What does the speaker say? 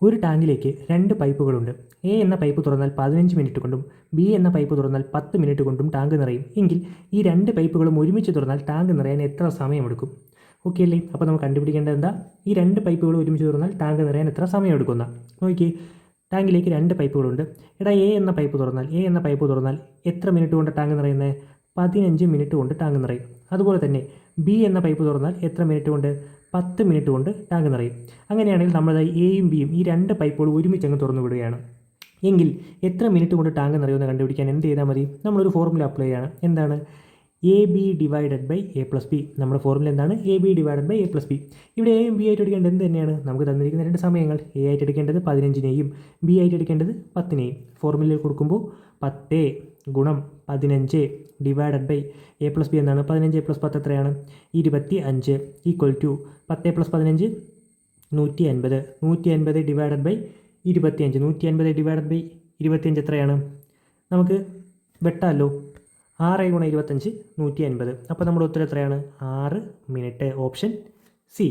ഒരു ടാങ്കിലേക്ക് രണ്ട് പൈപ്പുകളുണ്ട്. എ എന്ന പൈപ്പ് തുറന്നാൽ 15 മിനിറ്റ് കൊണ്ടും ബി എന്ന പൈപ്പ് തുറന്നാൽ 10 മിനിറ്റ് കൊണ്ടും ടാങ്ക് നിറയും. എങ്കിൽ ഈ രണ്ട് പൈപ്പുകളും ഒരുമിച്ച് തുറന്നാൽ ടാങ്ക് നിറയാൻ എത്ര സമയമെടുക്കും? ഓക്കെ അല്ലേ? അപ്പോൾ നമുക്ക് കണ്ടുപിടിക്കേണ്ടത് എന്താ? ഈ രണ്ട് പൈപ്പുകൾ ഒരുമിച്ച് തുറന്നാൽ ടാങ്ക് നിറയാൻ എത്ര സമയമെടുക്കുന്ന നോക്കി. ടാങ്കിലേക്ക് രണ്ട് പൈപ്പുകളുണ്ട്. എടാ, എ എന്ന പൈപ്പ് തുറന്നാൽ എത്ര മിനിറ്റ് കൊണ്ട് ടാങ്ക് നിറയുന്നത്? 15 മിനിറ്റ് കൊണ്ട് ടാങ്ക് നിറയും. അതുപോലെ തന്നെ ബി എന്ന പൈപ്പ് തുറന്നാൽ എത്ര മിനിറ്റ് കൊണ്ട്? 10 മിനിറ്റ് കൊണ്ട് ടാങ്ക് നിറയും. അങ്ങനെയാണെങ്കിൽ നമ്മൾ എയും ബിയും ഈ രണ്ട് പൈപ്പുകൾ ഒരുമിച്ച് അങ്ങ് തുറന്നു വിടുകയാണ്. എങ്കിൽ എത്ര മിനിറ്റ് കൊണ്ട് ടാങ്ക് നിറയുമെന്ന് കണ്ടുപിടിക്കാൻ എന്ത് ചെയ്താൽ മതി? നമ്മളൊരു ഫോർമുല അപ്ലൈ ചെയ്യാണ്. എന്താണ്? A B divided by A plus B. നമ്മുടെ ഫോർമുല എന്താണ്? A B divided by A plus B. ഇവിടെ എയും ബി ആയിട്ട് എടുക്കേണ്ടത് എന്ത് തന്നെയാണ്? നമുക്ക് തന്നിരിക്കുന്ന രണ്ട് സമയങ്ങൾ. എ ആയിട്ട് എടുക്കേണ്ടത് 15നെയും ബി ആയിട്ട് എടുക്കേണ്ടത് 10നെയും. ഫോർമുലയിൽ കൊടുക്കുമ്പോൾ 10 ഗുണം 15 divided by A plus B എന്താണ്? 15 പ്ലസ് 10 എത്രയാണ്? 25 equal to 10 plus 15 150. 150 divided by 25. 150 divided by 25 എത്രയാണ്? നമുക്ക് വെട്ടാമല്ലോ. 6 ഗുണം 25 150. അപ്പോൾ നമ്മുടെ ഉത്തരം എത്രയാണ്? 6 മിനിറ്റ്. Option C.